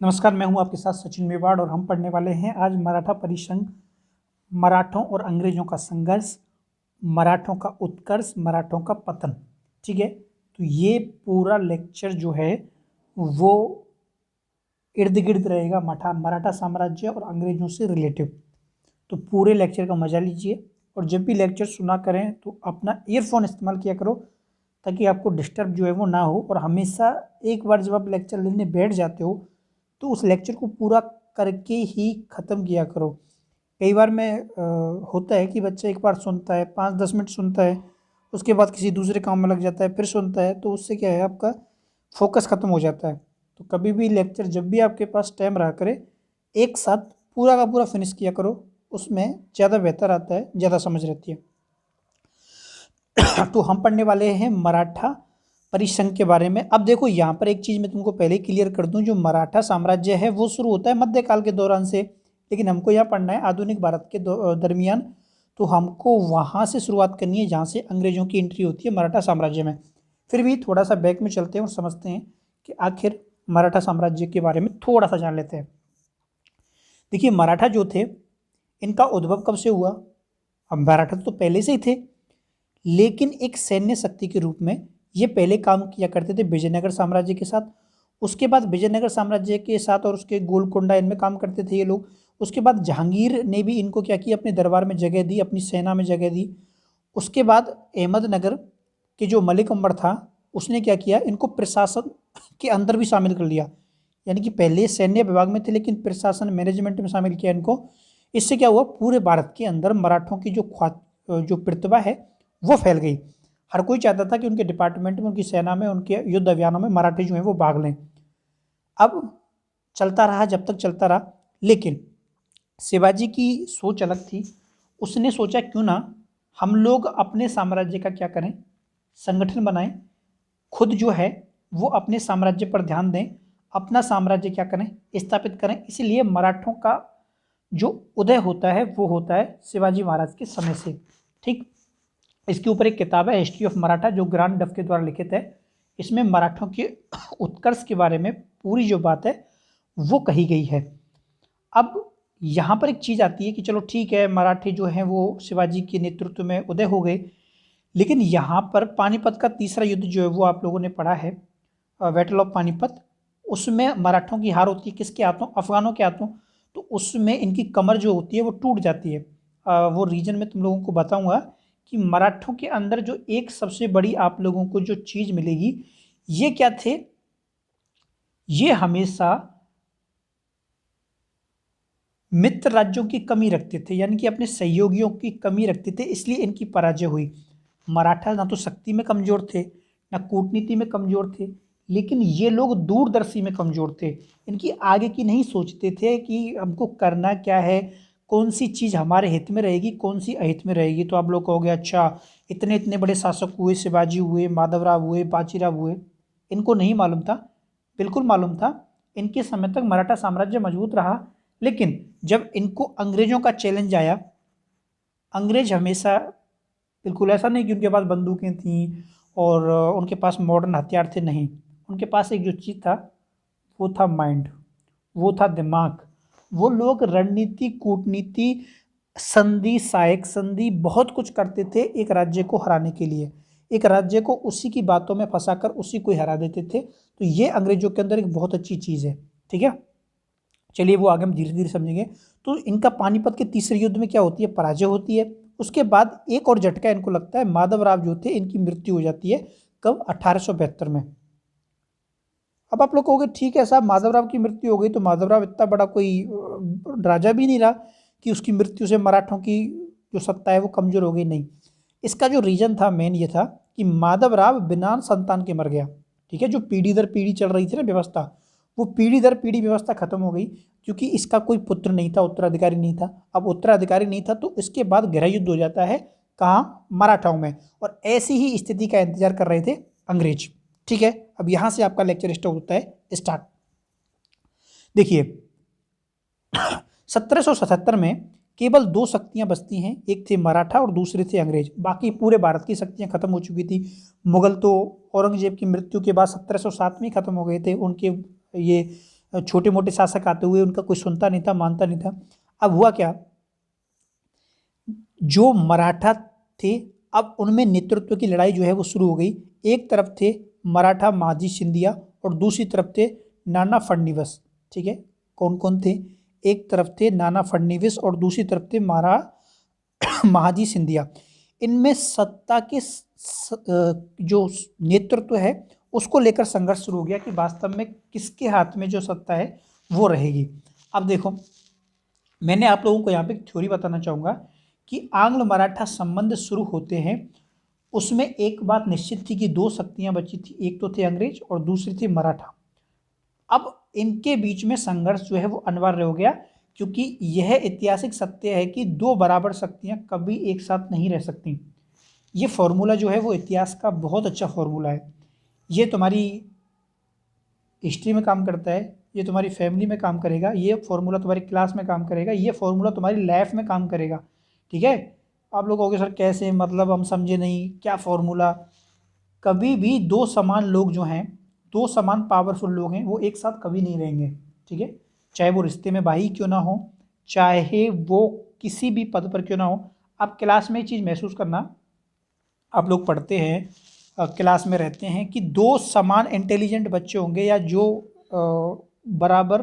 नमस्कार, मैं हूं आपके साथ सचिन मेवाड़ और हम पढ़ने वाले हैं आज मराठा परिसंघ, मराठों और अंग्रेजों का संघर्ष, मराठों का उत्कर्ष, मराठों का पतन। ठीक है, तो ये पूरा लेक्चर जो है वो इर्द गिर्द रहेगा मराठा साम्राज्य और अंग्रेजों से रिलेटिव। तो पूरे लेक्चर का मजा लीजिए और जब भी लेक्चर सुना करें तो अपना ईयरफोन इस्तेमाल किया करो ताकि आपको डिस्टर्ब जो है वो ना हो। और हमेशा एक बार जब आप लेक्चर लेने बैठ जाते हो तो उस लेक्चर को पूरा करके ही ख़त्म किया करो। कई बार में होता है कि बच्चा एक बार सुनता है, 5-10 मिनट सुनता है, उसके बाद किसी दूसरे काम में लग जाता है, फिर सुनता है, तो उससे क्या है आपका फोकस ख़त्म हो जाता है। तो कभी भी लेक्चर जब भी आपके पास टाइम रहा करे एक साथ पूरा का पूरा फिनिश किया करो, उसमें ज़्यादा बेहतर आता है, ज़्यादा समझ रहती है। तो हम पढ़ने वाले हैं मराठा परिसंघ के बारे में। अब देखो यहाँ पर एक चीज़ मैं तुमको पहले क्लियर कर दूं, जो मराठा साम्राज्य है वो शुरू होता है मध्यकाल के दौरान से, लेकिन हमको यहाँ पढ़ना है आधुनिक भारत के दरमियान। तो हमको वहाँ से शुरुआत करनी है जहाँ से अंग्रेजों की एंट्री होती है मराठा साम्राज्य में। फिर भी थोड़ा सा बैक में चलते हैं और समझते हैं कि आखिर मराठा साम्राज्य के बारे में थोड़ा सा जान लेते हैं। देखिए, मराठा जो थे इनका उद्भव कब से हुआ? अब मराठा तो पहले से ही थे, लेकिन एक सैन्य शक्ति के रूप में ये पहले काम किया करते थे विजयनगर साम्राज्य के साथ। उसके बाद विजयनगर साम्राज्य के साथ और उसके गोलकोंडा इनमें काम करते थे ये लोग। उसके बाद जहांगीर ने भी इनको क्या किया, अपने दरबार में जगह दी, अपनी सेना में जगह दी। उसके बाद अहमदनगर के जो मलिक अंबर था उसने क्या किया, इनको प्रशासन के अंदर भी शामिल कर लिया। यानी कि पहले सैन्य विभाग में थे लेकिन प्रशासन मैनेजमेंट में शामिल किया इनको। इससे क्या हुआ, पूरे भारत के अंदर मराठों की जो प्रतिभा है वो फैल गई। हर कोई चाहता था कि उनके डिपार्टमेंट में, उनकी सेना में, उनके युद्ध अभियानों में मराठी जो है वो भाग लें। अब चलता रहा जब तक चलता रहा, लेकिन शिवाजी की सोच अलग थी। उसने सोचा क्यों ना हम लोग अपने साम्राज्य का क्या करें, संगठन बनाएं, खुद जो है वो अपने साम्राज्य पर ध्यान दें, अपना साम्राज्य क्या करें, स्थापित करें। इसलिए मराठों का जो उदय होता है वो होता है शिवाजी महाराज के समय से। ठीक, इसके ऊपर एक किताब है हिस्ट्री ऑफ मराठा जो ग्रांड डफ के द्वारा लिखित है। इसमें मराठों के उत्कर्ष के बारे में पूरी जो बात है वो कही गई है। अब यहाँ पर एक चीज़ आती है कि चलो ठीक है, मराठी जो हैं वो शिवाजी के नेतृत्व में उदय हो गए, लेकिन यहाँ पर पानीपत का तीसरा युद्ध जो है वो आप लोगों ने पढ़ा है, बैटल ऑफ पानीपत। उसमें मराठों की हार होती है, किसके हाथों? अफगानों के हाथों। तो उसमें इनकी कमर जो होती है वो टूट जाती है। वो रीजन में तुम लोगों को बताऊंगा कि मराठों के अंदर जो एक सबसे बड़ी आप लोगों को जो चीज़ मिलेगी, ये क्या थे, ये हमेशा मित्र राज्यों की कमी रखते थे, यानी कि अपने सहयोगियों की कमी रखते थे, इसलिए इनकी पराजय हुई। मराठा ना तो शक्ति में कमजोर थे, ना कूटनीति में कमजोर थे, लेकिन ये लोग दूरदर्शी में कमजोर थे। इनकी आगे की नहीं सोचते थे कि हमको करना क्या है, कौन सी चीज़ हमारे हित में रहेगी, कौन सी अहित में रहेगी। तो आप लोग कहोगे अच्छा इतने इतने बड़े शासक हुए, शिवाजी हुए, माधवराव हुए, बाजीराव हुए, इनको नहीं मालूम था? बिल्कुल मालूम था। इनके समय तक मराठा साम्राज्य मजबूत रहा, लेकिन जब इनको अंग्रेजों का चैलेंज आया, अंग्रेज हमेशा, बिल्कुल ऐसा नहीं कि उनके पास बंदूकें थीं और उनके पास मॉडर्न हथियार थे, नहीं। उनके पास एक जो चीज़ था वो था माइंड, वो था दिमाग। वो लोग रणनीति, कूटनीति, संधि, सहायक संधि बहुत कुछ करते थे एक राज्य को हराने के लिए। एक राज्य को उसी की बातों में फंसाकर उसी को हरा देते थे। तो ये अंग्रेजों के अंदर एक बहुत अच्छी चीज़ है। ठीक है, चलिए वो आगे हम धीरे धीरे समझेंगे। तो इनका पानीपत के तीसरे युद्ध में क्या होती है, पराजय होती है। उसके बाद एक और झटका इनको लगता है, माधवराव जो थे इनकी मृत्यु हो जाती है। कब? 1872 में। अब आप लोग कहोगे ठीक है साहब, माधवराव की मृत्यु हो गई तो माधवराव इतना बड़ा कोई राजा भी नहीं रहा कि उसकी मृत्यु से मराठों की जो सत्ता है वो कमजोर हो गई। नहीं, इसका जो रीजन था मेन ये था कि माधवराव बिना संतान के मर गया। ठीक है, जो पीढ़ी दर पीढ़ी चल रही थी ना व्यवस्था, वो पीढ़ी दर पीढ़ी व्यवस्था खत्म हो गई, क्योंकि इसका कोई पुत्र नहीं था, उत्तराधिकारी नहीं था। अब उत्तराधिकारी नहीं था तो इसके बाद गहरा युद्ध हो जाता है, कहाँ? मराठाओं में। और ऐसी ही स्थिति का इंतजार कर रहे थे अंग्रेज। ठीक है, अब यहां से आपका लेक्चर स्टार्ट होता है। स्टार्ट देखिए, 1777 में केवल दो शक्तियां बचती हैं, एक थे मराठा और दूसरे थे अंग्रेज। बाकी पूरे भारत की शक्तियां खत्म हो चुकी थी। मुगल तो औरंगजेब की मृत्यु के बाद 1707 में खत्म हो गए थे। उनके ये छोटे मोटे शासक आते हुए उनका कोई सुनता नहीं था, मानता नहीं था। अब हुआ क्या, जो मराठा थे अब उनमें नेतृत्व की लड़ाई जो है वो शुरू हो गई। एक तरफ थे मराठा महाजी सिंधिया और दूसरी तरफ थे नाना फडणवीस। ठीक है, कौन कौन थे, एक तरफ थे नाना फडणवीस और दूसरी तरफ थे महाजी सिंधिया। इनमें सत्ता के जो नेतृत्व है उसको लेकर संघर्ष शुरू हो गया कि वास्तव में किसके हाथ में जो सत्ता है वो रहेगी। अब देखो, मैंने आप लोगों को यहाँ पे एक थ्योरी बताना चाहूँगा कि आंग्ल मराठा संबंध शुरू होते हैं उसमें एक बात निश्चित थी कि दो शक्तियाँ बची थी, एक तो थे अंग्रेज और दूसरी थी मराठा। अब इनके बीच में संघर्ष जो है वो अनिवार्य हो गया, क्योंकि यह ऐतिहासिक सत्य है कि दो बराबर शक्तियाँ कभी एक साथ नहीं रह सकती। ये फॉर्मूला जो है वो इतिहास का बहुत अच्छा फॉर्मूला है। ये तुम्हारी हिस्ट्री में काम करता है, ये तुम्हारी फैमिली में काम करेगा, ये फॉर्मूला तुम्हारी क्लास में काम करेगा, ये फॉर्मूला तुम्हारी लाइफ में काम करेगा। ठीक है, आप लोग कहोगे सर कैसे, मतलब हम समझे नहीं, क्या फॉर्मूला। कभी भी दो समान लोग जो हैं, दो समान पावरफुल लोग हैं, वो एक साथ कभी नहीं रहेंगे। ठीक है, चाहे वो रिश्ते में भाई क्यों ना हो, चाहे वो किसी भी पद पर क्यों ना हो। आप क्लास में ये चीज़ महसूस करना, आप लोग पढ़ते हैं, क्लास में रहते हैं कि दो समान इंटेलिजेंट बच्चे होंगे या जो बराबर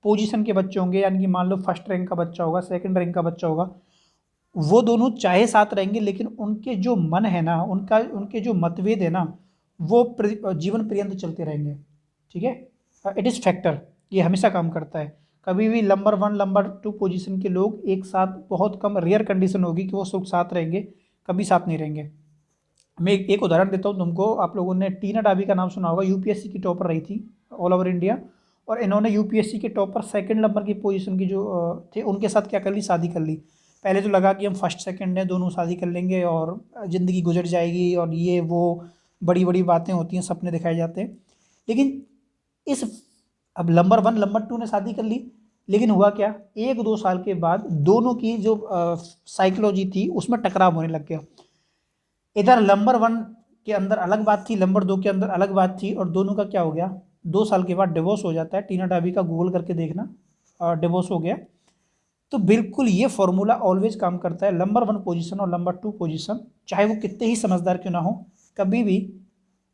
पोजीशन के बच्चे होंगे, यानी कि मान लो फर्स्ट रैंक का बच्चा होगा, सेकंड रैंक का बच्चा होगा, वो दोनों चाहे साथ रहेंगे लेकिन उनके जो मन है ना, उनके जो मतभेद है ना, वो जीवन पर्यंत चलते रहेंगे। ठीक है, इट इज़ फैक्टर, ये हमेशा काम करता है। कभी भी नंबर 1 नंबर 2 पोजीशन के लोग एक साथ, बहुत कम, रेयर कंडीशन होगी कि वो सब साथ रहेंगे, कभी साथ नहीं रहेंगे। मैं एक उदाहरण देता हूँ तुमको। आप लोगों ने टीना डाबी का नाम सुना होगा, यूपीएससी की टॉपर रही थी ऑल ओवर इंडिया, और इन्होंने यूपीएससी के टॉपर सेकंड नंबर की पोजीशन की जो थे उनके साथ क्या कर ली, शादी कर ली। पहले तो लगा कि हम फर्स्ट सेकंड हैं, दोनों शादी कर लेंगे और ज़िंदगी गुजर जाएगी, और ये वो बड़ी बड़ी बातें होती हैं, सपने दिखाए जाते हैं। लेकिन इस अब नंबर 1 नंबर 2 ने शादी कर ली, लेकिन हुआ क्या, 1-2 साल के बाद दोनों की जो साइकोलॉजी थी उसमें टकराव होने लग गया। इधर नंबर 1 के अंदर अलग बात थी, नंबर 2 के अंदर अलग बात थी, और दोनों का क्या हो गया, 2 साल के बाद डिवोर्स हो जाता है। टीना डाबी का गूगल करके देखना, डिवोर्स हो गया। तो बिल्कुल ये फॉर्मूला ऑलवेज काम करता है। नंबर 1 पोजीशन और नंबर 2 पोजीशन, चाहे वो कितने ही समझदार क्यों ना हो, कभी भी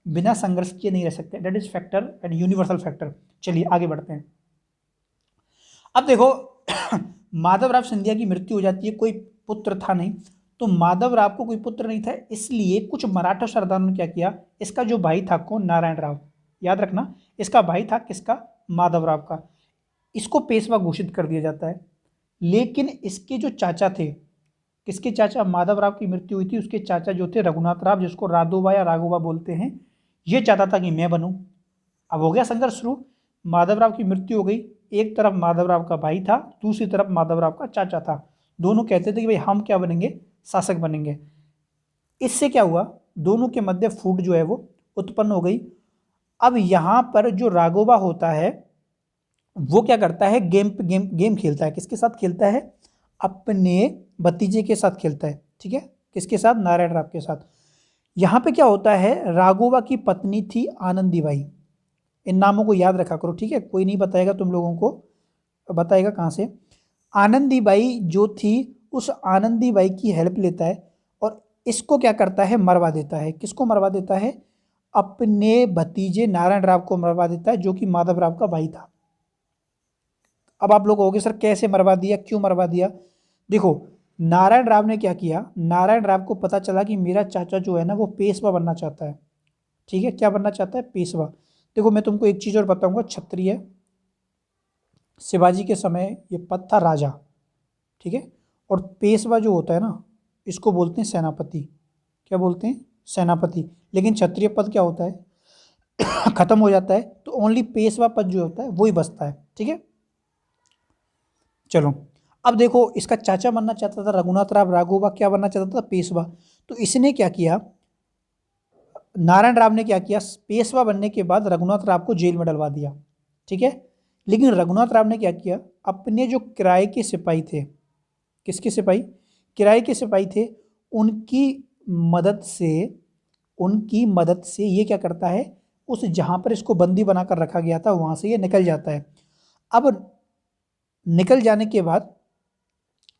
बिना संघर्ष किए नहीं रह सकते। That is factor and universal factor. चलिए आगे बढ़ते हैं। अब देखो माधवराव सिंधिया की मृत्यु हो जाती है, कोई पुत्र था नहीं, तो माधवराव को कोई पुत्र नहीं था, इसलिए कुछ मराठा सरदारों ने क्या किया, इसका जो भाई था कौन, नारायण राव, याद रखना, इसका भाई था किसका, माधवराव का, इसको पेशवा घोषित कर दिया जाता है। लेकिन इसके जो चाचा थे, किसके चाचा, माधवराव की मृत्यु हुई थी, उसके चाचा जो थे रघुनाथ राव, जिसको राघोबा या राघोबा बोलते हैं, ये चाहता था कि मैं बनूं। अब हो गया संघर्ष शुरू, माधवराव की मृत्यु हो गई, एक तरफ माधवराव का भाई था, दूसरी तरफ माधवराव का चाचा था, दोनों कहते थे कि भाई हम क्या बनेंगे, शासक बनेंगे। इससे क्या हुआ, दोनों के मध्य फूट जो है वो उत्पन्न हो गई। अब यहाँ पर जो राघोबा होता है वो क्या करता है, गेम खेलता है, किसके साथ खेलता है, अपने भतीजे के साथ खेलता है। ठीक है, किसके साथ, नारायण राव के साथ। यहाँ पे क्या होता है, राघोबा की पत्नी थी आनंदीबाई, इन नामों को याद रखा करो। ठीक है, कोई नहीं बताएगा तुम लोगों को, बताएगा कहाँ से। आनंदीबाई जो थी, उस आनंदीबाई की हेल्प लेता है और इसको क्या करता है, मरवा देता है। किसको मरवा देता है, अपने भतीजे नारायण राव को मरवा देता है, जो कि माधवराव का भाई था। अब आप लोग कहोगे सर कैसे मरवा दिया, क्यों मरवा दिया। देखो नारायण राव ने क्या किया, नारायण राव को पता चला कि मेरा चाचा जो है ना वो पेशवा बनना चाहता है। ठीक है, क्या बनना चाहता है, पेशवा। देखो मैं तुमको एक चीज़ और बताऊंगा, क्षत्रिय शिवाजी के समय ये पद था राजा। ठीक है, और पेशवा जो होता है ना, इसको बोलते हैं सेनापति। क्या बोलते हैं, सेनापति। लेकिन क्षत्रिय पद क्या होता है खत्म हो जाता है, तो ओनली पेशवा पद जो होता है वही बचता है। ठीक है, चलो अब देखो, इसका चाचा बनना चाहता था रघुनाथ राव राघोबा, क्या बनना चाहता था, पेशवा। तो इसने क्या किया, नारायण राव ने क्या किया, पेशवा बनने के बाद रघुनाथ राव को जेल में डलवा दिया। ठीक है, लेकिन रघुनाथ राव ने क्या किया, अपने जो किराए के सिपाही थे, किसके सिपाही, किराए के सिपाही थे, उनकी मदद से ये क्या करता है, उस जहाँ पर इसको बंदी बनाकर रखा गया था वहाँ से ये निकल जाता है। अब निकल जाने के बाद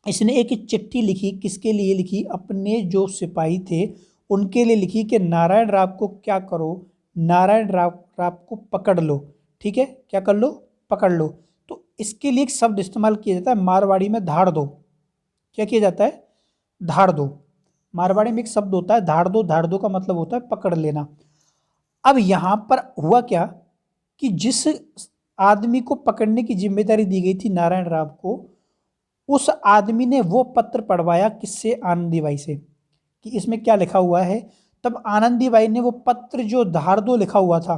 इसने एक चिट्ठी लिखी, किसके लिए लिखी, अपने जो सिपाही थे उनके लिए लिखी कि नारायण राव को क्या करो, नारायण राव को पकड़ लो। ठीक है, क्या कर लो, पकड़ लो। तो इसके लिए एक शब्द इस्तेमाल किया जाता है मारवाड़ी में, धाड़ दो। क्या किया जाता है, धाड़ दो। मारवाड़ी में एक शब्द होता है धाड़ दो, धाड़ दो का मतलब होता है पकड़ लेना। अब यहां पर हुआ क्या कि जिस आदमी को पकड़ने की जिम्मेदारी दी गई थी नारायण राव को, उस आदमी ने वो पत्र पढ़वाया किससे, आनंदीबाई से, कि इसमें क्या लिखा हुआ है। तब आनंदीबाई ने वो पत्र जो धाड़ दो लिखा हुआ था,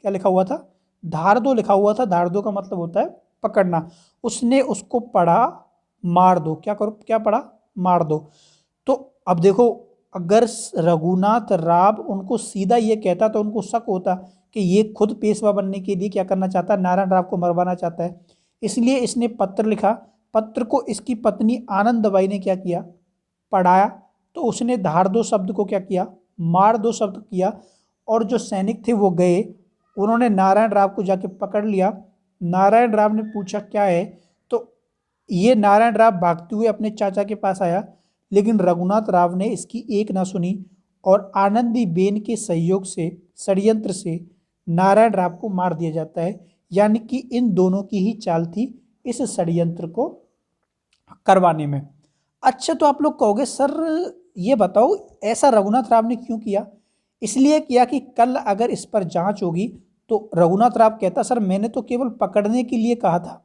क्या लिखा हुआ था, धाड़ दो लिखा हुआ था, धाड़ दो का मतलब होता है पकड़ना, उसने उसको पढ़ा, मार दो। क्या करो, क्या पढ़ा, मार दो। तो अब देखो, अगर रघुनाथ राव उनको सीधा ये कहता तो उनको शक होता कि ये खुद पेशवा बनने के लिए क्या करना चाहता है, नारायण राव को मरवाना चाहता है। इसलिए इसने पत्र लिखा। पत्र को इसकी पत्नी आनंदबाई ने क्या किया, पढ़ाया। तो उसने धाड़ दो शब्द को क्या किया, मार दो शब्द किया। और जो सैनिक थे वो गए, उन्होंने नारायण राव को जाके पकड़ लिया। नारायण राव ने पूछा क्या है, तो ये नारायण राव भागते हुए अपने चाचा के पास आया, लेकिन रघुनाथ राव ने इसकी एक ना सुनी और आनंदीबेन के सहयोग से, षड्यंत्र से नारायण राव को मार दिया जाता है। यानी कि इन दोनों की ही चाल थी इस षड्यंत्र को करवाने में। अच्छा, तो आप लोग कहोगे सर ये बताओ ऐसा रघुनाथ राव ने क्यों किया। इसलिए किया कि कल अगर इस पर जांच होगी तो रघुनाथ राव कहता सर मैंने तो केवल पकड़ने के लिए कहा था,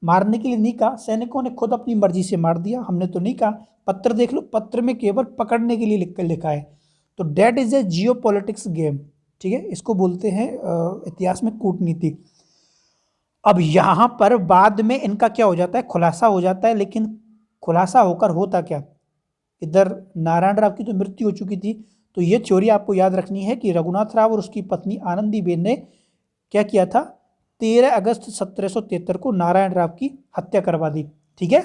मारने के लिए नहीं कहा, सैनिकों ने खुद अपनी मर्जी से मार दिया, हमने तो नहीं कहा। पत्र देख लो, पत्र में केवल पकड़ने के लिए लिख कर लिखा है। तो that is a geopolitics game. ठीक है, इसको बोलते हैं इतिहास में कूटनीति। अब यहां पर बाद में इनका क्या हो जाता है, खुलासा हो जाता है। लेकिन खुलासा होकर होता क्या, इधर नारायण राव की तो मृत्यु हो चुकी थी। तो ये थ्योरी आपको याद रखनी है कि रघुनाथ राव और उसकी पत्नी आनंदीबेन ने क्या किया था, 13 अगस्त 1773 को नारायण राव की हत्या करवा दी। ठीक है,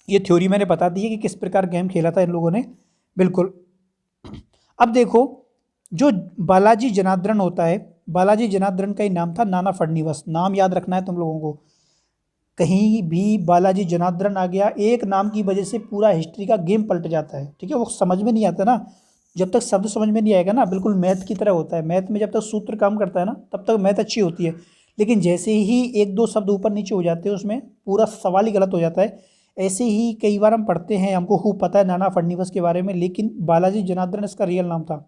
ये थ्योरी मैंने बता दी है कि किस प्रकार गेम खेला था इन लोगों ने। बिल्कुल। अब देखो, जो बालाजी जनार्दन होता है, बालाजी जनार्दन का ही नाम था नाना फडणवीस। नाम याद रखना है तुम लोगों को, कहीं भी बालाजी जनार्दन आ गया, एक नाम की वजह से पूरा हिस्ट्री का गेम पलट जाता है। ठीक है, वो समझ में नहीं आता ना, जब तक शब्द समझ में नहीं आएगा ना, बिल्कुल मैथ की तरह होता है। मैथ में जब तक सूत्र काम करता है ना तब तक मैथ अच्छी होती है, लेकिन जैसे ही एक दो शब्द ऊपर नीचे हो जाते हैं उसमें पूरा सवाल ही गलत हो जाता है। ऐसे ही कई बार हम पढ़ते हैं, हमको खूब पता है नाना फडणवीस के बारे में, लेकिन बालाजी जनार्दन इसका रियल नाम था।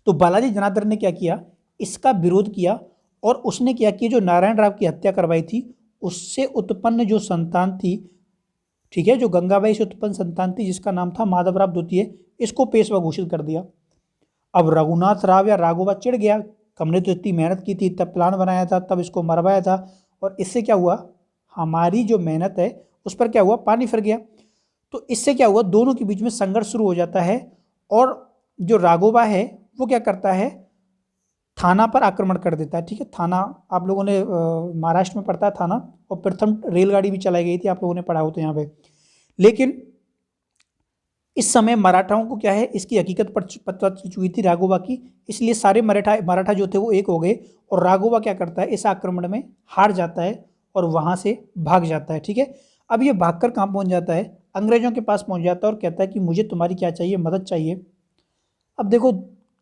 तो बालाजी जनार्दन ने क्या किया, इसका विरोध किया और उसने क्या किया, जो नारायण राव की हत्या करवाई थी उससे उत्पन्न जो संतान थी, ठीक है, जो गंगाबाई से उत्पन्न संतान थी जिसका नाम था माधवराव द्वितीय, इसको पेशवा घोषित कर दिया। अब रघुनाथ राव या राघोबा चिढ़ गया, हमने तो इतनी मेहनत की थी, तब प्लान बनाया था, तब इसको मरवाया था, और इससे क्या हुआ, हमारी जो मेहनत है उस पर क्या हुआ, पानी फिर गया। तो इससे क्या हुआ, दोनों के बीच में संघर्ष शुरू हो जाता है। और जो राघोबा है वो क्या करता है, थाना पर आक्रमण कर देता है। ठीक है, थाना आप लोगों ने महाराष्ट्र में पढ़ता है थाना, और प्रथम रेलगाड़ी भी चलाई गई थी, आप लोगों ने पढ़ा हो तो यहाँ पे। लेकिन इस समय मराठाओं को क्या है, इसकी हकीकत पता चल चुकी थी राघोबा की, इसलिए सारे मराठा जो थे वो एक हो गए। और राघोबा क्या करता है, इस आक्रमण में हार जाता है और वहाँ से भाग जाता है। ठीक है, अब ये भागकर कहाँ पहुँच जाता है, अंग्रेजों के पास पहुँच जाता है और कहता है कि मुझे तुम्हारी क्या चाहिए, मदद चाहिए। अब देखो,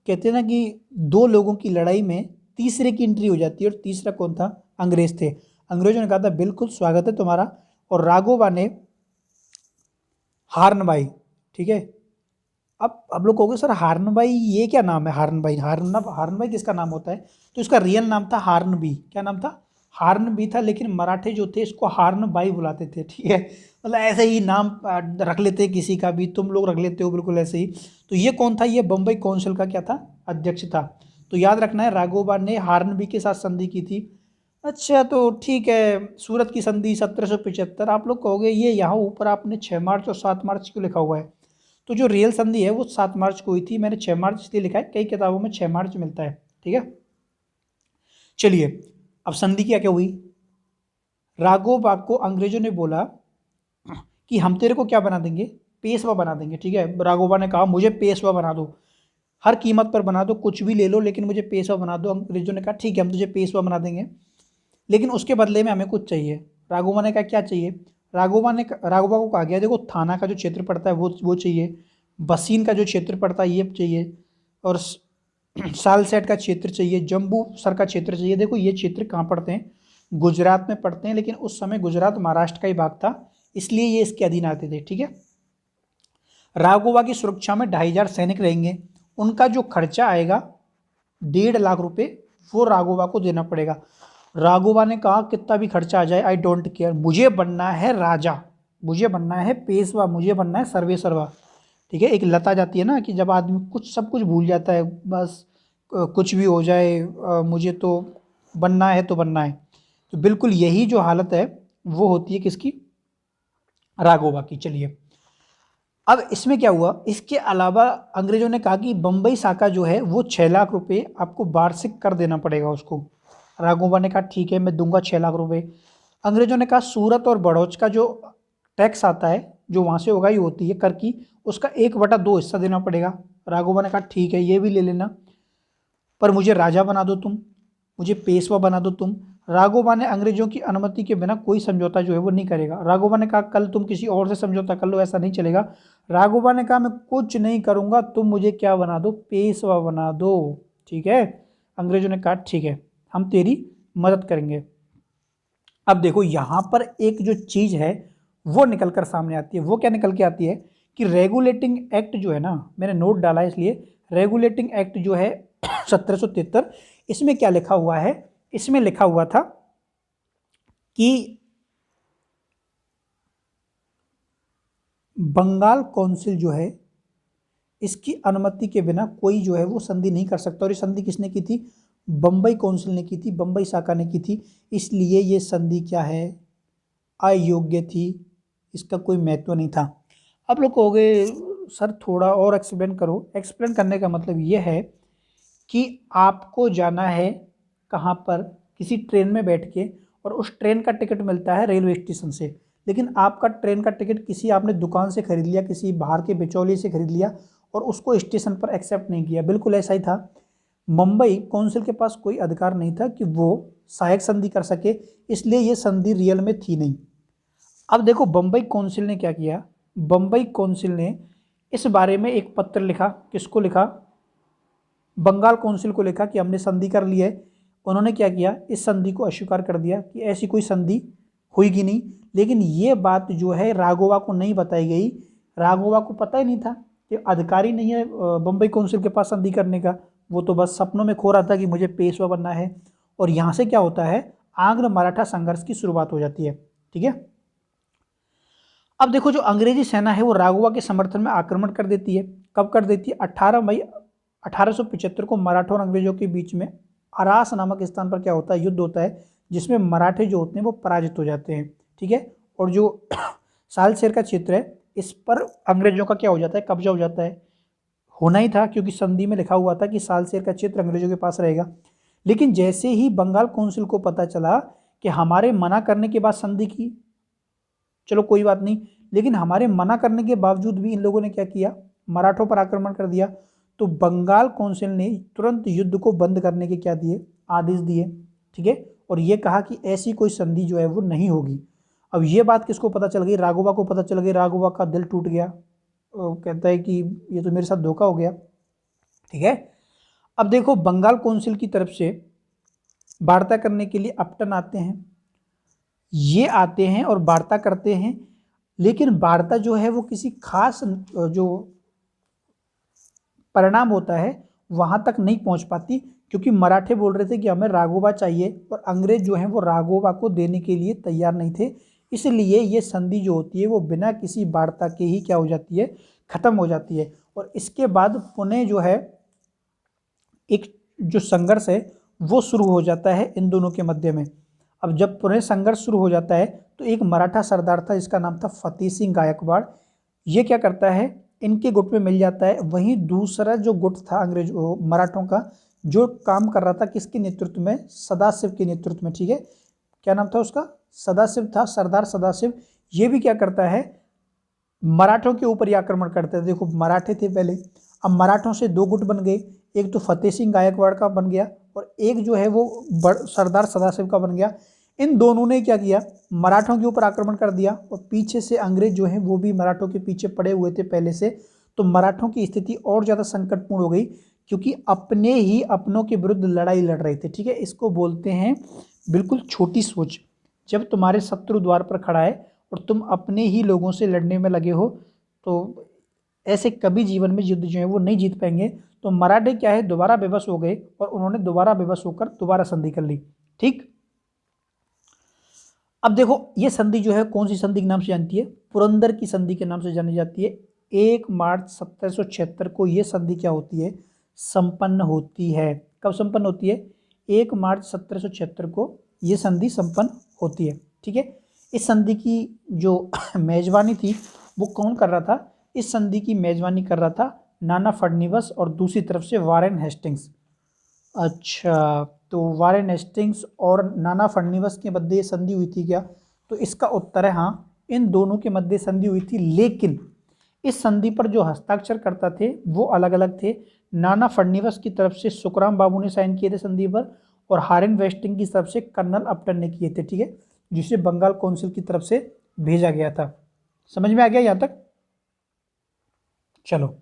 कहते हैं ना कि दो लोगों की लड़ाई में तीसरे की एंट्री हो जाती है, और तीसरा कौन था, अंग्रेज थे। अंग्रेजों ने कहा था बिल्कुल स्वागत है तुम्हारा, और राघोबा ने हारनबाई। ठीक है, अब लोग कहोगे सर हारनबाई ये क्या नाम है, हारनबाई, हारनबाई किसका नाम होता है, तो इसका रियल नाम था हारनबी। क्या नाम था, हारनबी था, लेकिन मराठे जो थे इसको हारनबाई बुलाते थे। ठीक है, मतलब ऐसे ही नाम रख लेते हैं किसी का भी, तुम लोग रख लेते हो बिल्कुल ऐसे ही। तो ये कौन था, ये बम्बई काउंसिल का क्या था, अध्यक्ष था। तो याद रखना है, राघोबा ने हारनबी के साथ संधि की थी। अच्छा, तो ठीक है, सूरत की संधि 1775। आप लोग कहोगे ये यहाँ ऊपर आपने 6 मार्च और 7 मार्च क्यों लिखा हुआ है, तो जो रियल संधि है वो 7 मार्च को हुई थी, मैंने 6 मार्च इसलिए लिखा है, कई किताबों में 6 मार्च मिलता है। ठीक है, चलिए, अब संधि क्या क्या हुई, राघोबा को अंग्रेजों ने बोला कि हम तेरे को क्या बना देंगे, पेशवा बना देंगे। ठीक है, राघोबा ने कहा मुझे पेशवा बना दो, हर कीमत पर बना दो, कुछ भी ले लो लेकिन मुझे पेशवा बना दो। अंग्रेजों ने कहा ठीक है हम तुझे पेशवा बना देंगे। लेकिन उसके बदले में हमें कुछ चाहिए। राघोबा ने कहा क्या चाहिए, राघोबा को कहा गया देखो थाना का जो क्षेत्र पड़ता है वो चाहिए, बसीन का जो क्षेत्र पड़ता है ये चाहिए, और सालसेट का क्षेत्र चाहिए, जम्बू सर का क्षेत्र चाहिए। देखो ये क्षेत्र कहाँ पड़ते हैं, गुजरात में पड़ते हैं, लेकिन उस समय गुजरात महाराष्ट्र का ही भाग था, इसलिए ये इसके अधीन आते थे। ठीक है, राघोबा की सुरक्षा में 2500 सैनिक रहेंगे, उनका जो खर्चा आएगा 1.5 लाख रुपए वो राघोबा को देना पड़ेगा। राघोबा ने कहा कितना भी खर्चा आ जाए आई डोंट केयर, मुझे बनना है राजा, मुझे बनना है पेशवा, मुझे बनना है सर्वे सर्वा। ठीक है, एक लत आ जाती है ना कि जब आदमी कुछ सब कुछ भूल जाता है, बस कुछ भी हो जाए मुझे तो बनना है तो बनना है। तो बिल्कुल यही जो हालत है वो होती है किसकी, राघोबा की। चलिए अब इसमें क्या हुआ, इसके अलावा अंग्रेजों ने कहा कि बम्बई साका जो है वो 6 लाख रुपए आपको वार्षिक कर देना पड़ेगा उसको। राघोबा ने कहा ठीक है मैं दूंगा 6 लाख रुपए। अंग्रेजों ने कहा सूरत और बड़ौच का जो टैक्स आता है, जो वहाँ से उगाई होती है कर की, उसका 1/2 हिस्सा देना पड़ेगा। राघोबा ने कहा ठीक है ये भी ले लेना, पर मुझे राजा बना दो तुम, मुझे पेशवा बना दो तुम। राघोबा ने अंग्रेजों की अनुमति के बिना कोई समझौता जो है वो नहीं करेगा। राघोबा ने कहा कल तुम किसी और से समझौता कर लो, ऐसा नहीं चलेगा। राघोबा ने कहा मैं कुछ नहीं करूंगा, तुम मुझे क्या बना दो, पेशवा बना दो। ठीक है, अंग्रेजों ने कहा ठीक है हम तेरी मदद करेंगे। अब देखो यहाँ पर एक जो चीज़ है वो निकल कर सामने आती है। वो क्या निकल के आती है कि रेगुलेटिंग एक्ट जो है ना, मैंने नोट डाला है इसलिए, रेगुलेटिंग एक्ट जो है 1773, इसमें क्या लिखा हुआ है, इसमें लिखा हुआ था कि बंगाल काउंसिल जो है इसकी अनुमति के बिना कोई जो है वो संधि नहीं कर सकता। और ये संधि किसने की थी, बम्बई काउंसिल ने की थी, बम्बई शाखा ने की थी, इसलिए ये संधि क्या है, अयोग्य थी, इसका कोई महत्व नहीं था। अब लोग कहोगे सर थोड़ा और एक्सप्लेन करो। एक्सप्लेन करने का मतलब ये है कि आपको जाना है कहाँ पर, किसी ट्रेन में बैठ के, और उस ट्रेन का टिकट मिलता है रेलवे स्टेशन से, लेकिन आपका ट्रेन का टिकट किसी आपने दुकान से खरीद लिया, किसी बाहर के बिचौलिए से खरीद लिया और उसको स्टेशन पर एक्सेप्ट नहीं किया। बिल्कुल ऐसा ही था, मुंबई काउंसिल के पास कोई अधिकार नहीं था कि वो सहायक संधि कर सके, इसलिए ये संधि रियल में थी नहीं। अब देखो बम्बई काउंसिल ने क्या किया, बम्बई काउंसिल ने इस बारे में एक पत्र लिखा, किसको लिखा, बंगाल काउंसिल को लिखा कि हमने संधि कर ली है। उन्होंने क्या किया, इस संधि को अस्वीकार कर दिया कि ऐसी कोई संधि हुईगी नहीं। लेकिन ये बात जो है राघोबा को नहीं बताई गई, राघोबा को पता ही नहीं था कि अधिकारी नहीं है बम्बई काउंसिल के पास संधि करने का, वो तो बस सपनों में खो रहा था कि मुझे पेशवा बनना है। और यहाँ से क्या होता है, आंग्र मराठा संघर्ष की शुरुआत हो जाती है। ठीक है, अब देखो जो अंग्रेजी सेना है वो राघोबा के समर्थन में आक्रमण कर देती है। कब कर देती है, 18 मई 1875 को मराठों और अंग्रेजों के बीच में अरास नामक स्थान पर क्या होता है, युद्ध होता है, जिसमें मराठे जो होते हैं वो पराजित हो जाते हैं। ठीक है, और जो सालसेर का क्षेत्र है इस पर अंग्रेजों का क्या हो जाता है, कब्जा हो जाता है। होना ही था क्योंकि संधि में लिखा हुआ था कि सालसेर का क्षेत्र अंग्रेजों के पास रहेगा। लेकिन जैसे ही बंगाल काउंसिल को पता चला कि हमारे मना करने के बाद संधि की, चलो कोई बात नहीं, लेकिन हमारे मना करने के बावजूद भी इन लोगों ने क्या किया, मराठों पर आक्रमण कर दिया, तो बंगाल काउंसिल ने तुरंत युद्ध को बंद करने के क्या दिए, आदेश दिए। ठीक है, और ये कहा कि ऐसी कोई संधि जो है वो नहीं होगी। अब ये बात किसको पता चल गई, राघोबा को पता चल गई। राघोबा का दिल टूट गया, कहता है कि ये तो मेरे साथ धोखा हो गया। ठीक है, अब देखो बंगाल काउंसिल की तरफ से वार्ता करने के लिए अपटन आते हैं, ये आते हैं और वार्ता करते हैं, लेकिन वार्ता जो है वो किसी खास जो परिणाम होता है वहाँ तक नहीं पहुँच पाती, क्योंकि मराठे बोल रहे थे कि हमें राघोबा चाहिए और अंग्रेज जो हैं वो राघोबा को देने के लिए तैयार नहीं थे। इसलिए ये संधि जो होती है वो बिना किसी वार्ता के ही क्या हो जाती है, ख़त्म हो जाती है। और इसके बाद पुणे जो है एक जो संघर्ष है वो शुरू हो जाता है इन दोनों के मध्य में। अब जब पुणे संघर्ष शुरू हो जाता है तो एक मराठा सरदार था जिसका नाम था फतेह सिंह गायकवाड़, ये क्या करता है, इनके गुट में मिल जाता है। वहीं दूसरा जो गुट था अंग्रेज मराठों का, जो काम कर रहा था किसके नेतृत्व में, सदाशिव के नेतृत्व में। ठीक है, क्या नाम था उसका, सदाशिव था, सरदार सदाशिव। ये भी क्या करता है, मराठों के ऊपर ही आक्रमण करते थे। देखो मराठे थे पहले, अब मराठों से दो गुट बन गए, एक तो फतेह सिंह गायकवाड़ का बन गया और एक जो है वो सरदार सदाशिव का बन गया। इन दोनों ने क्या किया, मराठों के ऊपर आक्रमण कर दिया और पीछे से अंग्रेज जो है वो भी मराठों के पीछे पड़े हुए थे पहले से। तो मराठों की स्थिति और ज़्यादा संकटपूर्ण हो गई, क्योंकि अपने ही अपनों के विरुद्ध लड़ाई लड़ रहे थे। ठीक है, इसको बोलते हैं बिल्कुल छोटी सोच। जब तुम्हारे शत्रु द्वार पर खड़ा है और तुम अपने ही लोगों से लड़ने में लगे हो, तो ऐसे कभी जीवन में युद्ध जो है वो नहीं जीत पाएंगे। तो मराठे क्या है, दोबारा बेबस हो गए और उन्होंने दोबारा बेबस होकर दोबारा संधि कर ली। ठीक, अब देखो ये संधि जो है कौन सी संधि के नाम से जानती है, पुरंदर की संधि के नाम से जानी जाती है। 1 मार्च 1776 को ये संधि क्या होती है, संपन्न होती है। कब संपन्न होती है, 1 मार्च 1776 को ये संधि संपन्न होती है। ठीक है, इस संधि की जो मेजबानी थी वो कौन कर रहा था, इस संधि की मेजबानी कर रहा था नाना फडणवीस और दूसरी तरफ से वारेन हेस्टिंग्स। अच्छा, तो वारेन हेस्टिंग्स और नाना फडणवीस के मध्य संधि हुई थी क्या, तो इसका उत्तर है हाँ, इन दोनों के मध्य संधि हुई थी। लेकिन इस संधि पर जो हस्ताक्षर करता थे वो अलग अलग थे। नाना फडणवीस की तरफ से सुखराम बाबू ने साइन किए थे संधि पर, और हारेन वेस्टिंग की तरफ से कर्नल अपटन ने किए थे। ठीक है, जिसे बंगाल काउंसिल की तरफ से भेजा गया था। समझ में आ गया यहाँ तक? चलो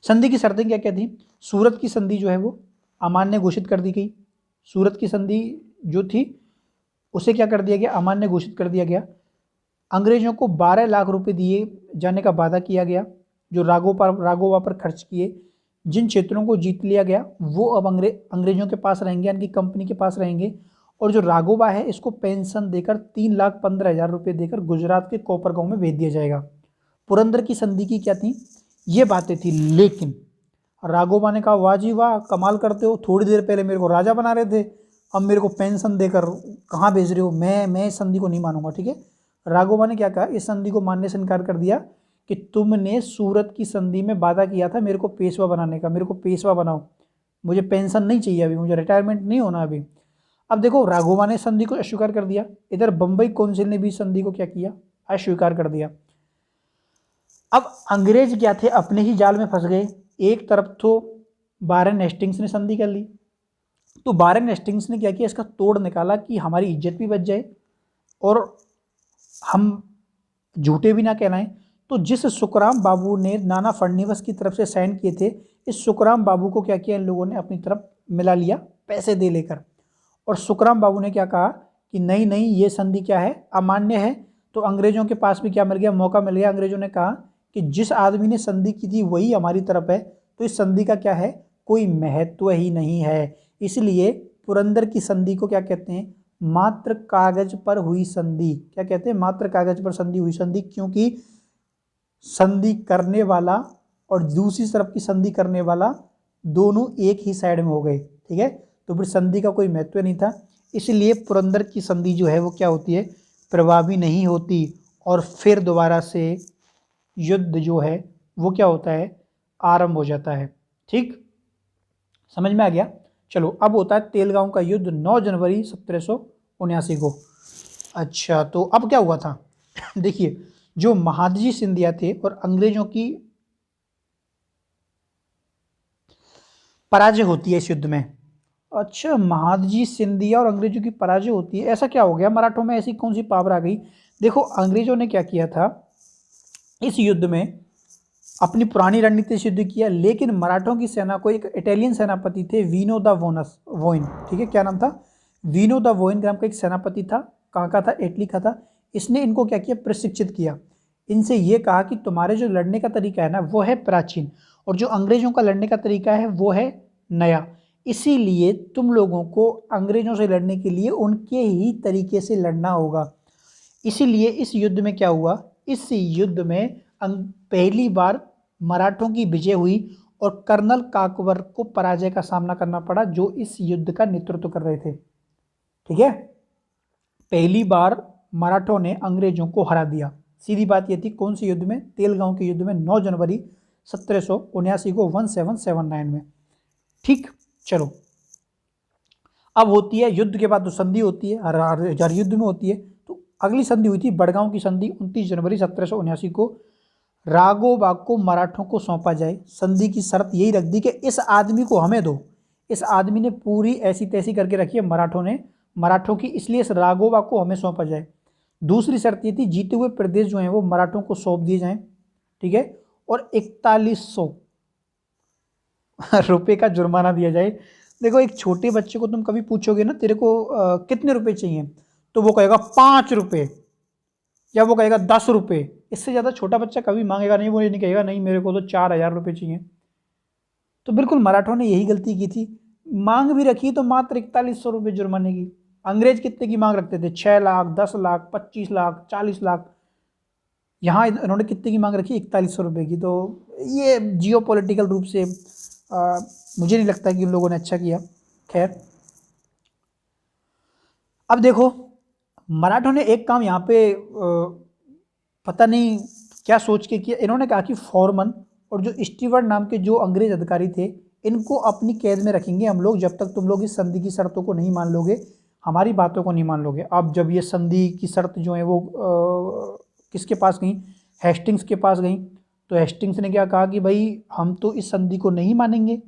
संधि की शर्तें क्या क्या थी, सूरत की संधि जो है वो अमान्य घोषित कर दी गई। सूरत की संधि जो थी उसे क्या कर दिया गया, अमान्य घोषित कर दिया गया। अंग्रेजों को 12 लाख रुपए दिए जाने का वादा किया गया, जो राघोवा पर खर्च किए। जिन क्षेत्रों को जीत लिया गया वो अब अंग्रेजों के पास रहेंगे, यानी कि कंपनी के पास रहेंगे। और जो राघोवा है इसको पेंशन देकर 3,15,000 रुपये देकर गुजरात के कोपरगांव में भेज दिया जाएगा। पुरंदर की संधि की क्या थी, ये बातें थी। लेकिन राघोबा ने कहा वाह जी वाह, कमाल करते हो, थोड़ी देर पहले मेरे को राजा बना रहे थे, अब मेरे को पेंशन देकर कहाँ भेज रहे हो, मैं इस संधि को नहीं मानूंगा। ठीक है, राघोबा ने क्या कहा, इस संधि को मानने से इनकार कर दिया कि तुमने सूरत की संधि में वादा किया था मेरे को पेशवा बनाने का, मेरे को पेशवा बनाओ, मुझे पेंशन नहीं चाहिए अभी, मुझे रिटायरमेंट नहीं होना अभी। अब देखो राघोबा ने संधि को अस्वीकार कर दिया, इधर बंबई काउंसिल ने भी संधि को क्या किया, अस्वीकार कर दिया। अब अंग्रेज क्या थे, अपने ही जाल में फंस गए। एक तरफ तो वारेन हेस्टिंग्स ने संधि कर ली, तो वारेन हेस्टिंग्स ने क्या किया, इसका तोड़ निकाला कि हमारी इज्जत भी बच जाए और हम झूठे भी ना कहलाएं। तो जिस सुखराम बाबू ने नाना फडणवीस की तरफ से साइन किए थे, इस सुखराम बाबू को क्या किया, इन लोगों ने अपनी तरफ मिला लिया पैसे दे लेकर। और सुखराम बाबू ने क्या कहा कि नहीं नहीं, ये संधि क्या है, अमान्य है। तो अंग्रेजों के पास भी क्या मिल गया, मौका मिल गया। अंग्रेजों ने कहा कि जिस आदमी ने संधि की थी वही हमारी तरफ है, तो इस संधि का क्या है, कोई महत्व ही नहीं है। इसलिए पुरंदर की संधि को क्या कहते हैं, मात्र कागज पर हुई संधि। क्या कहते हैं, मात्र कागज पर संधि हुई संधि, क्योंकि संधि करने वाला और दूसरी तरफ की संधि करने वाला दोनों एक ही साइड में हो गए। ठीक है, तो फिर संधि का कोई महत्व नहीं था। इसलिए पुरंदर की संधि जो है वो क्या होती है, प्रभावी नहीं होती, और फिर दोबारा से युद्ध जो है वो क्या होता है, आरंभ हो जाता है। ठीक, समझ में आ गया? चलो अब होता है तेलगांव का युद्ध 9 जनवरी 1779 को। अच्छा, तो अब क्या हुआ था देखिए, जो महादजी सिंधिया थे और अंग्रेजों की पराजय होती है इस युद्ध में। अच्छा, महादजी सिंधिया और अंग्रेजों की पराजय होती है, ऐसा क्या हो गया, मराठों में ऐसी कौन सी पावर आ गई? देखो अंग्रेजों ने क्या किया था, इस युद्ध में अपनी पुरानी रणनीति से युद्ध किया, लेकिन मराठों की सेना को एक इटालियन सेनापति थे, वीनो द वोइन। ठीक है, क्या नाम था, वीनो द वोइन नाम का एक सेनापति था। कहाँ का था, इटली का था। इसने इनको क्या किया, प्रशिक्षित किया। इनसे ये कहा कि तुम्हारे जो लड़ने का तरीका है ना वो है प्राचीन, और जो अंग्रेजों का लड़ने का तरीका है वो है नया। इसीलिए तुम लोगों को अंग्रेजों से लड़ने के लिए उनके ही तरीके से लड़ना होगा। इसीलिए इस युद्ध में क्या हुआ, इस युद्ध में पहली बार मराठों की विजय हुई और कर्नल काकवर को पराजय का सामना करना पड़ा, जो इस युद्ध का नेतृत्व कर रहे थे। ठीक है, पहली बार मराठों ने अंग्रेजों को हरा दिया। सीधी बात यह थी, कौन से युद्ध में, तेलगांव के युद्ध में 9 जनवरी 1779 को 1779 में। ठीक, चलो अब होती है युद्ध के बाद तो संधि होती है, हर युद्ध में होती है। तो अगली संधि हुई थी बड़गांव की संधि 29 जनवरी 1779 को। राघोबा को मराठों को सौंपा जाए। संधि की शर्त यही रख दी कि इस आदमी को हमें दो, इस आदमी ने पूरी ऐसी तैसी करके रखी है मराठों की, इसलिए इस राघोबा को हमें सौंपा जाए। दूसरी शर्त ये थी, जीते हुए प्रदेश जो हैं वो मराठों को सौंप दिए जाएं, ठीक है, और 4100 रुपये का जुर्माना दिया जाए। देखो, एक छोटे बच्चे को तुम कभी पूछोगे ना तेरे को कितने रुपए चाहिए, तो वो कहेगा 5 रुपये या वो कहेगा 10 रुपये। इससे ज़्यादा छोटा बच्चा कभी मांगेगा नहीं, वो ये नहीं कहेगा नहीं मेरे को तो 4000 रुपये चाहिए। तो बिल्कुल मराठों ने यही गलती की थी, मांग भी रखी तो मात्र 4100 रुपये जुर्माने की। अंग्रेज कितने की मांग रखते थे? 6 लाख, 10 लाख, 25 लाख, 40 लाख। यहाँ इन्होंने कितने की मांग रखी? 4100 रुपये की। तो ये जियो पॉलिटिकल रूप से मुझे नहीं लगता कि उन लोगों ने अच्छा किया। खैर, अब देखो मराठों ने एक काम यहाँ पे पता नहीं क्या सोच के किया। इन्होंने कहा कि फॉरमन और जो स्टीवर्ट नाम के जो अंग्रेज अधिकारी थे, इनको अपनी कैद में रखेंगे हम लोग जब तक तुम लोग इस संधि की शर्तों को नहीं मान लोगे, हमारी बातों को नहीं मान लोगे। अब जब ये संधि की शर्त जो है वो किसके पास गई? हेस्टिंग्स के पास गई। तो हेस्टिंग्स ने क्या कहा कि भाई हम तो इस संधि को नहीं मानेंगे।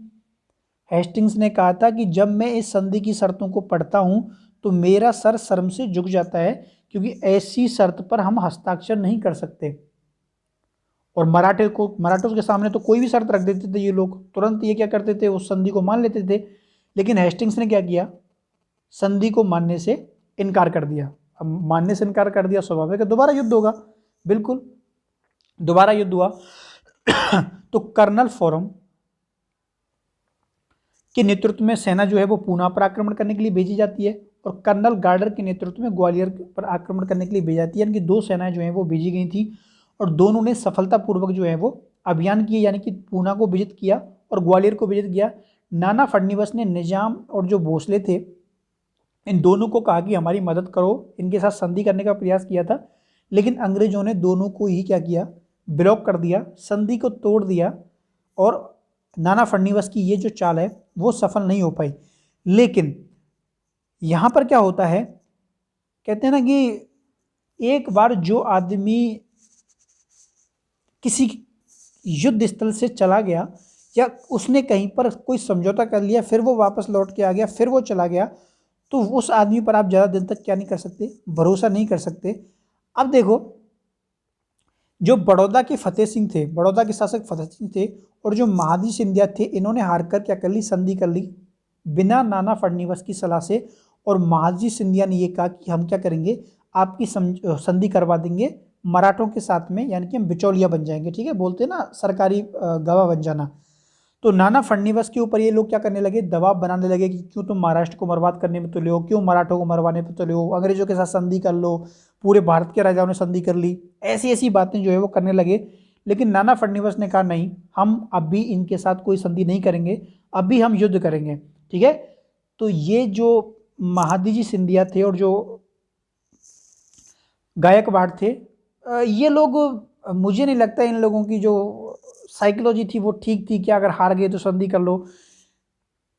हेस्टिंग्स ने कहा था कि जब मैं इस संधि की शर्तों को पढ़ता हूँ तो मेरा सर शर्म से झुक जाता है, क्योंकि ऐसी शर्त पर हम हस्ताक्षर नहीं कर सकते। और मराठों के सामने तो कोई भी शर्त रख देते थे ये लोग, तुरंत ये क्या करते थे, उस संधि को मान लेते थे। लेकिन हेस्टिंग्स ने क्या किया? संधि को मानने से इनकार कर दिया। अब मानने से इनकार कर दिया, स्वाभाविक है दोबारा युद्ध होगा। बिल्कुल दोबारा युद्ध हुआ। तो कर्नल फॉरम के नेतृत्व में सेना जो है वो पूना पर आक्रमण करने के लिए भेजी जाती है, और कर्नल गार्डर के नेतृत्व में ग्वालियर पर आक्रमण करने के लिए भेजी जाती है। यानी कि दो सेनाएं जो हैं वो भेजी गई थी, और दोनों ने सफलतापूर्वक जो है वो अभियान किए, यानी कि पूना को विजित किया और ग्वालियर को विजित किया। नाना फडणवीस ने निजाम और जो भोसले थे, इन दोनों को कहा कि हमारी मदद करो, इनके साथ संधि करने का प्रयास किया था। लेकिन अंग्रेजों ने दोनों को ही क्या किया? ब्लॉक कर दिया, संधि को तोड़ दिया, और नाना फडणवीस की ये जो चाल है वो सफल नहीं हो पाई। लेकिन यहाँ पर क्या होता है, कहते हैं ना कि एक बार जो आदमी किसी युद्ध स्थल से चला गया, या उसने कहीं पर कोई समझौता कर लिया, फिर वो वापस लौट के आ गया, फिर वो चला गया, तो उस आदमी पर आप ज़्यादा दिन तक क्या नहीं कर सकते? भरोसा नहीं कर सकते। अब देखो, जो बड़ौदा के फतेह सिंह थे, बड़ौदा के शासक फतेह सिंह थे, और जो महादजी सिंधिया थे, इन्होंने हारकर क्या कर ली? संधि कर ली बिना नाना फडणवीस की सलाह से। और महादजी सिंधिया ने ये कहा कि हम क्या करेंगे, आपकी संधि करवा देंगे मराठों के साथ में, यानी कि हम बिचौलिया बन जाएंगे। ठीक है, बोलते हैं ना सरकारी गवाह बन जाना। तो नाना फडणवीस के ऊपर ये लोग क्या करने लगे? दबाव बनाने लगे कि क्यों तुम महाराष्ट्र को बर्बाद करने में तुले हो, क्यों मराठों को मरवाने पे तुले हो, अंग्रेजों के साथ संधि कर लो, पूरे भारत के राजाओं ने संधि कर ली, ऐसी ऐसी बातें जो है वो करने लगे। लेकिन नाना फडणवीस ने कहा नहीं, हम अभी इनके साथ कोई संधि नहीं करेंगे, अभी हम युद्ध करेंगे। ठीक है, तो ये जो महादजी सिंधिया थे और जो गायकवाड़ थे, ये लोग, मुझे नहीं लगता इन लोगों की जो साइकोलॉजी थी वो ठीक थी कि अगर हार गए तो संधि कर लो,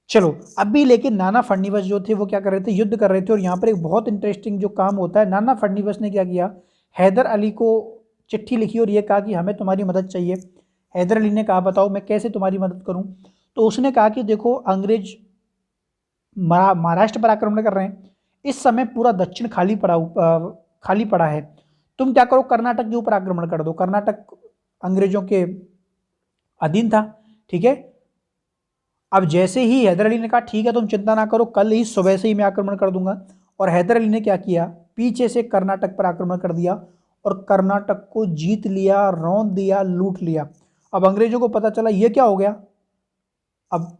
चलो अभी। लेकिन नाना फडणवीस जो थे वो क्या कर रहे थे? युद्ध कर रहे थे। और यहाँ पर एक बहुत इंटरेस्टिंग जो काम होता है, नाना फडणवीस ने क्या किया? हैदर अली को चिट्ठी लिखी और ये कहा कि हमें तुम्हारी मदद चाहिए। हैदर अली ने कहा बताओ मैं कैसे तुम्हारी मदद करूं? तो उसने कहा कि देखो, अंग्रेज महाराष्ट्र पर आक्रमण कर रहे हैं, इस समय पूरा दक्षिण खाली पड़ा है, तुम क्या करो, कर्नाटक के ऊपर आक्रमण कर दो। कर्नाटक अंग्रेजों के अधीन था। ठीक है, अब जैसे ही हैदर अली ने कहा ठीक है तुम चिंता ना करो, कल ही सुबह से ही मैं आक्रमण कर दूंगा, और हैदर अली ने क्या किया? पीछे से कर्नाटक पर आक्रमण कर दिया और कर्नाटक को जीत लिया, रौंद दिया, लूट लिया। अब अंग्रेजों को पता चला ये क्या हो गया, अब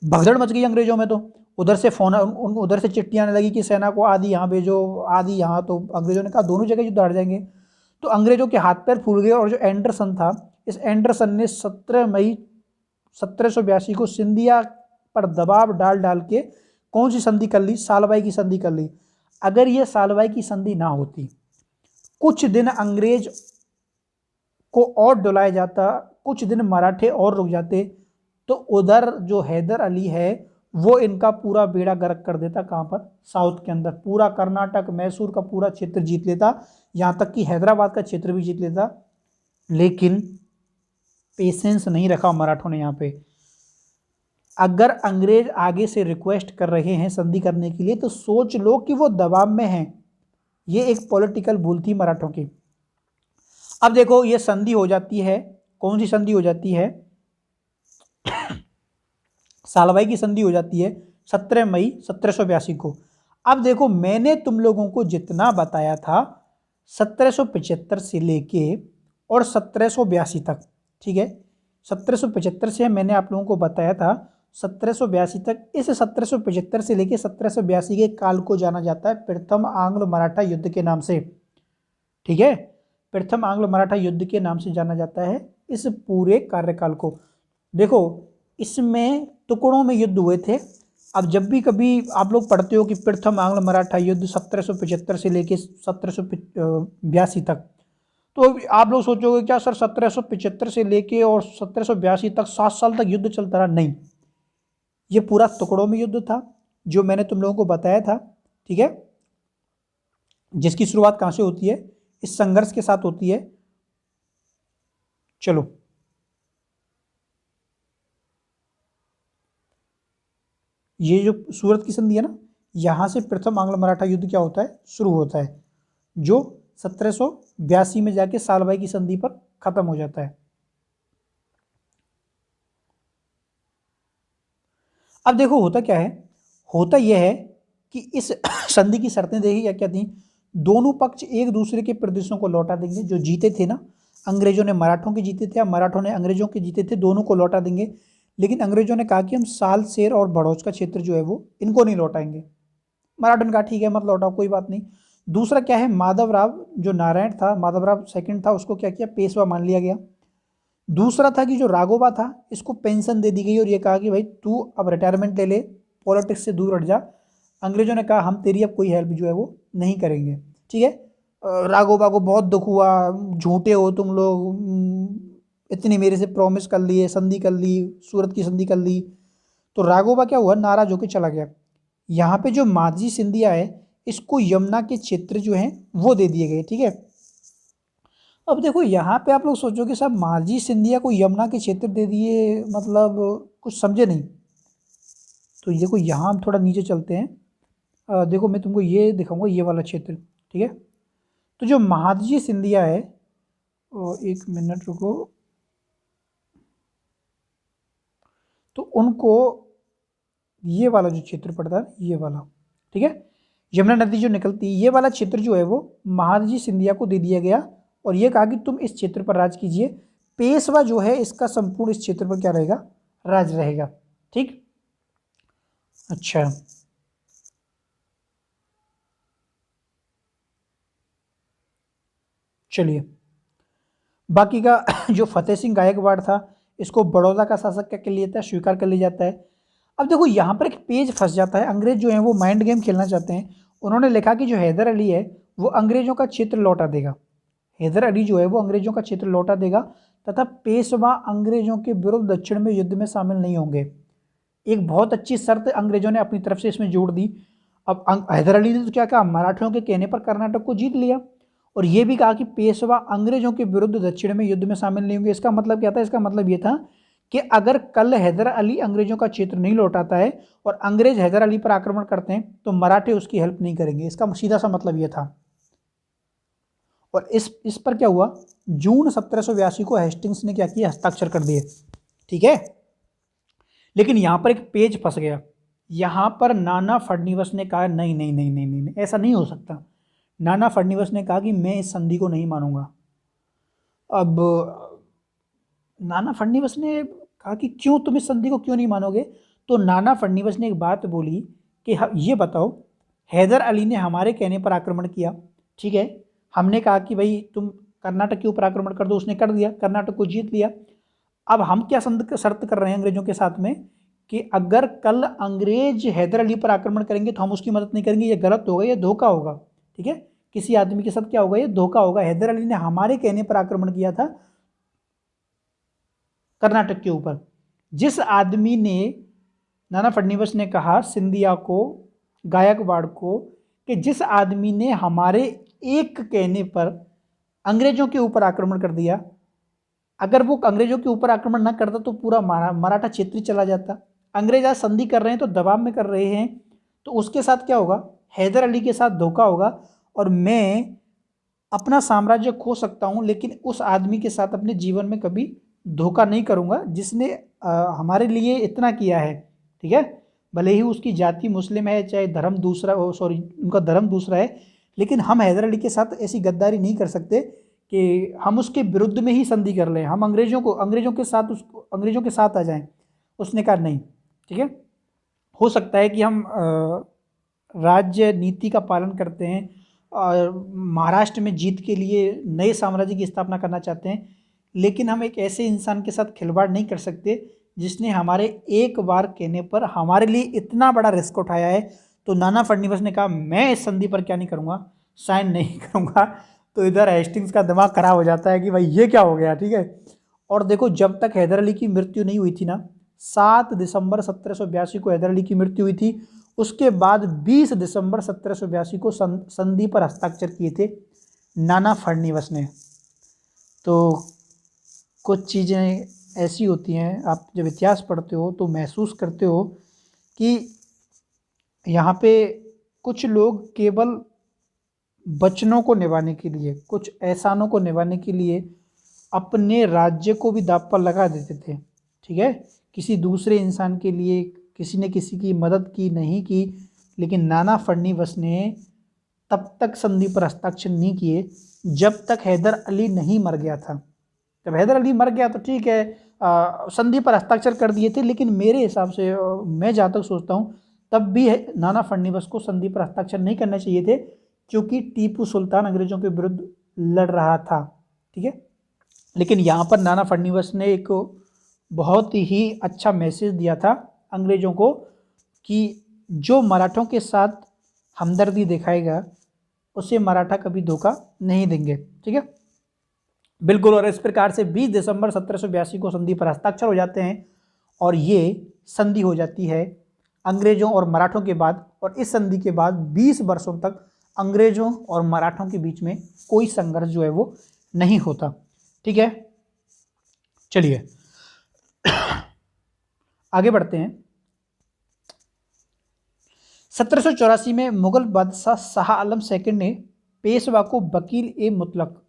भगदड़ मच गई अंग्रेजों में। तो उधर से फोन, उधर से चिट्ठियाँ आने लगी कि सेना को आधी यहाँ भेजो, आधी यहाँ। तो अंग्रेजों ने कहा दोनों जगह युद्ध हार जाएंगे। तो अंग्रेजों के हाथ पैर फूल गए, और जो एंडरसन था, इस एंडरसन ने 17 मई 1782 को सिंधिया पर दबाव डाल डाल के कौन सी संधि कर ली? सालवाई की संधि कर ली। अगर ये सालवाई की संधि ना होती, कुछ दिन अंग्रेज को और डुलाया जाता, कुछ दिन मराठे और रुक जाते, तो उधर जो हैदर अली है वो इनका पूरा बेड़ा गर्क कर देता। कहाँ पर? साउथ के अंदर पूरा कर्नाटक, मैसूर का पूरा क्षेत्र जीत लेता, यहाँ तक कि हैदराबाद का क्षेत्र भी जीत लेता। लेकिन पेशेंस नहीं रखा मराठों ने यहाँ पे। अगर अंग्रेज आगे से रिक्वेस्ट कर रहे हैं संधि करने के लिए तो सोच लो कि वो दबाव में हैं। ये एक पॉलिटिकल भूल थी मराठों की। अब देखो ये संधि हो जाती है, कौन सी संधि हो जाती है? सालभाई की संधि हो जाती है 17 मई 1782 को। अब देखो मैंने तुम लोगों को जितना बताया था 1775 से लेके और 1782 तक, ठीक है, 1775 से मैंने आप लोगों को बताया था 1782 तक। इस 1775 से लेके 1782 के काल को जाना जाता है प्रथम आंग्ल मराठा युद्ध के नाम से, ठीक है, प्रथम आंग्ल मराठा युद्ध के नाम से जाना जाता है इस पूरे कार्यकाल को। देखो इसमें टुकड़ों में युद्ध हुए थे। अब जब भी कभी आप लोग पढ़ते हो कि प्रथम आंग्ल मराठा युद्ध 1775 से लेके 1782 तक, तो आप लोग सोचोगे क्या सर 1775 से लेके और 1782 तक 7 साल तक युद्ध चलता रहा? नहीं, ये पूरा टुकड़ों में युद्ध था जो मैंने तुम लोगों को बताया था, ठीक है, जिसकी शुरुआत कहां से होती है? इस संघर्ष के साथ होती है। चलो ये जो सूरत की संधि है ना, यहां से प्रथम आंग्ल मराठा युद्ध क्या होता है? शुरू होता है, जो 1782 में जाके सालभाई की संधि पर खत्म हो जाता है। अब देखो होता क्या है, होता यह है कि इस संधि की शर्तें देखी क्या क्या थी? दोनों पक्ष एक दूसरे के प्रदेशों को लौटा देंगे, जो जीते थे ना, अंग्रेजों ने मराठों के जीते थे या मराठों ने अंग्रेजों के जीते थे, दोनों को लौटा देंगे। लेकिन अंग्रेजों ने कहा कि हम साल, शेर और भड़ोच का क्षेत्र जो है वो इनको नहीं लौटाएंगे। मराठों ने कहा ठीक है मत लौटाओ, कोई बात नहीं। दूसरा क्या है, माधवराव जो नारायण था, माधवराव सेकंड था, उसको क्या किया? पेशवा मान लिया गया। दूसरा था कि जो राघोबा था इसको पेंशन दे दी गई और ये कहा कि भाई तू अब रिटायरमेंट ले ले, पॉलिटिक्स से दूर हट जा। अंग्रेजों ने कहा हम तेरी अब कोई हेल्प जो है वो नहीं करेंगे, ठीक है। राघोबा को बहुत दुख हुआ, झूठे हो तुम लोग, इतनी मेरे से प्रॉमिस कर लिए, संधि कर ली, सूरत की संधि कर ली। तो राघोबा क्या हुआ? नाराज होकर चला गया। यहाँ पे जो माझी सिंधिया है इसको यमुना के क्षेत्र जो हैं वो दे दिए गए, ठीक है। अब देखो यहाँ पे आप लोग सोचो कि साहब माझी सिंधिया को यमुना के क्षेत्र दे दिए, मतलब कुछ समझे नहीं। तो देखो यहाँ हम थोड़ा नीचे चलते हैं, देखो मैं तुमको ये दिखाऊंगा, ये वाला क्षेत्र, ठीक है। तो जो महादजी सिंधिया है, एक मिनट रुको, तो उनको ये वाला जो क्षेत्र पड़ता है, ये वाला, ठीक है, यमुना नदी जो निकलती है, ये वाला क्षेत्र जो है वो महादजी सिंधिया को दे दिया गया और ये कहा कि तुम इस क्षेत्र पर राज कीजिए। पेशवा जो है इसका संपूर्ण इस क्षेत्र पर क्या रहेगा? राज रहेगा, ठीक। अच्छा, चलिए बाकी का जो फतेह सिंह गायकवाड़ था इसको बड़ौदा का शासक क्या कर लिया था? स्वीकार कर लिया जाता है। अब देखो यहाँ पर एक पेज फंस जाता है, अंग्रेज जो है वो माइंड गेम खेलना चाहते हैं। उन्होंने लिखा कि जो हैदर अली है वो अंग्रेजों का क्षेत्र लौटा देगा, हैदर अली जो है वो अंग्रेजों का क्षेत्र लौटा देगा तथा पेशवा अंग्रेजों के विरुद्ध दक्षिण में युद्ध में शामिल नहीं होंगे। एक बहुत अच्छी शर्त अंग्रेजों ने अपनी तरफ से इसमें जोड़ दी। अब हैदर अली ने तो क्या कहा? मराठियों के कहने पर कर्नाटक को जीत लिया और ये भी कहा कि पेशवा अंग्रेजों के विरुद्ध दक्षिण में युद्ध में शामिल नहीं होंगे। इसका मतलब क्या था? इसका मतलब ये था कि अगर कल हैदर अली अंग्रेजों का क्षेत्र नहीं लौटाता है और अंग्रेज हैदर अली पर आक्रमण करते हैं तो मराठे उसकी हेल्प नहीं करेंगे। इसका सीधा सा मतलब ये था। और इस पर क्या हुआ? जून 1782 को हेस्टिंग्स ने क्या किया? हस्ताक्षर कर दिए, ठीक है। लेकिन यहां पर एक पेज फंस गया। यहां पर नाना फडणवीस ने कहा नहीं नहीं नहीं नहीं नहीं, ऐसा नहीं हो सकता। नाना फडणवीस ने कहा कि मैं इस संधि को नहीं मानूंगा। अब नाना फडणवीस ने कहा कि क्यों, तुम इस संधि को क्यों नहीं मानोगे? तो नाना फडणवीस ने एक बात बोली कि ये बताओ, हैदर अली ने हमारे कहने पर आक्रमण किया, ठीक है, हमने कहा कि भाई तुम कर्नाटक के ऊपर आक्रमण कर दो, उसने कर दिया, कर्नाटक को जीत लिया। अब हम क्या शर्त कर रहे हैं अंग्रेजों के साथ में कि अगर कल अंग्रेज हैदर अली पर आक्रमण करेंगे तो हम उसकी मदद नहीं करेंगे। ये गलत होगा, ये धोखा होगा, ठीक है। किसी आदमी के साथ क्या होगा? ये धोखा होगा। हैदर अली ने हमारे कहने पर आक्रमण किया था कर्नाटक के ऊपर। जिस आदमी ने, नाना फडणवीस ने कहा सिंधिया को, गायकवाड़ को, कि जिस आदमी ने हमारे एक कहने पर अंग्रेजों के ऊपर आक्रमण कर दिया, अगर वो अंग्रेजों के ऊपर आक्रमण न करता तो पूरा मराठा क्षेत्र चला जाता। अंग्रेज आज संधि कर रहे हैं तो दबाव में कर रहे हैं, तो उसके साथ क्या होगा, हैदर अली के साथ धोखा होगा और मैं अपना साम्राज्य खो सकता हूँ, लेकिन उस आदमी के साथ अपने जीवन में कभी धोखा नहीं करूँगा जिसने हमारे लिए इतना किया है। ठीक है, भले ही उसकी जाति मुस्लिम है, चाहे धर्म दूसरा, सॉरी उनका धर्म दूसरा है, लेकिन हम हैदर अली के साथ ऐसी गद्दारी नहीं कर सकते कि हम उसके विरुद्ध में ही संधि कर लें, हम अंग्रेजों के साथ आ जाएं। उसने कहा नहीं। ठीक है, हो सकता है कि हम राज्य नीति का पालन करते हैं और महाराष्ट्र में जीत के लिए नए साम्राज्य की स्थापना करना चाहते हैं, लेकिन हम एक ऐसे इंसान के साथ खिलवाड़ नहीं कर सकते जिसने हमारे एक बार कहने पर हमारे लिए इतना बड़ा रिस्क उठाया है। तो नाना फडणवीस ने कहा मैं इस संधि पर क्या नहीं करूँगा, साइन नहीं करूँगा। तो इधर हेस्टिंग्स का दिमाग खराब हो जाता है कि भाई ये क्या हो गया। ठीक है, और देखो जब तक हैदर अली की मृत्यु नहीं हुई थी ना, 7 दिसंबर 1782 को हैदर अली की मृत्यु हुई थी, उसके बाद 20 दिसंबर 1782 को संधि पर हस्ताक्षर किए थे नाना फडणवीस ने। तो कुछ चीज़ें ऐसी होती हैं, आप जब इतिहास पढ़ते हो तो महसूस करते हो कि यहाँ पे कुछ लोग केवल वचनों को निभाने के लिए, कुछ एहसानों को निभाने के लिए अपने राज्य को भी दांव पर लगा देते थे। ठीक है, किसी दूसरे इंसान के लिए किसी ने किसी की मदद की नहीं की, लेकिन नाना फडणवीस ने तब तक संधि पर हस्ताक्षर नहीं किए जब तक हैदर अली नहीं मर गया था। जब हैदर अली मर गया तो ठीक है, संधि पर हस्ताक्षर कर दिए थे, लेकिन मेरे हिसाब से मैं जहाँ तक सोचता हूँ तब भी नाना फडणवीस को संधि पर हस्ताक्षर नहीं करने चाहिए थे, क्योंकि टीपू सुल्तान अंग्रेजों के विरुद्ध लड़ रहा था। ठीक है, लेकिन यहाँ पर नाना फडणवीस ने एक बहुत ही अच्छा मैसेज दिया था अंग्रेजों को कि जो मराठों के साथ हमदर्दी दिखाएगा उसे मराठा कभी धोखा नहीं देंगे। ठीक है, बिल्कुल। और इस प्रकार से 20 दिसंबर 1782 को संधि पर हस्ताक्षर हो जाते हैं और ये संधि हो जाती है अंग्रेजों और मराठों के बाद। और इस संधि के बाद 20 वर्षों तक अंग्रेजों और मराठों के बीच में कोई संघर्ष जो है वो नहीं होता। ठीक है, चलिए आगे बढ़ते हैं। 1784 में मुगल बादशाह शाह आलम सेकंड ने पेशवा को वकील ए मुतलक,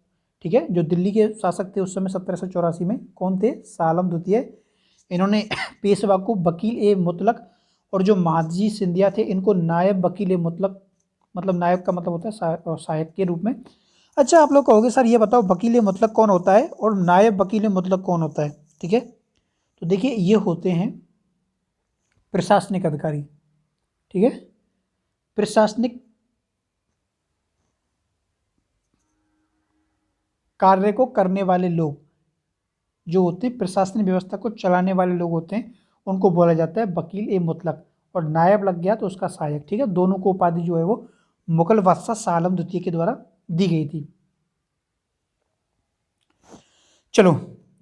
ठीक है, जो दिल्ली के शासक थे उस समय 1784 में, कौन थे, शाह आलम द्वितीय, इन्होंने पेशवा को वकील ए मुतलक और जो महादजी सिंधिया थे इनको नायब वकील ए मुतलक, मतलब नायब का मतलब होता है सहायक के रूप में। अच्छा, आप लोग कहोगे सर ये बताओ वकील ए मुतलक कौन होता है और नायब वकील ए मुतलक कौन होता है। ठीक है, तो देखिए ये होते हैं प्रशासनिक अधिकारी। ठीक है, प्रशासनिक कार्य को करने वाले लोग जो होते हैं, प्रशासनिक व्यवस्था को चलाने वाले लोग होते हैं, उनको बोला जाता है वकील ए मुतलक। और नायब लग गया तो उसका सहायक। ठीक है, दोनों को उपाधि जो है वो मुगल बादशाह शाह आलम द्वितीय के द्वारा दी गई थी। चलो,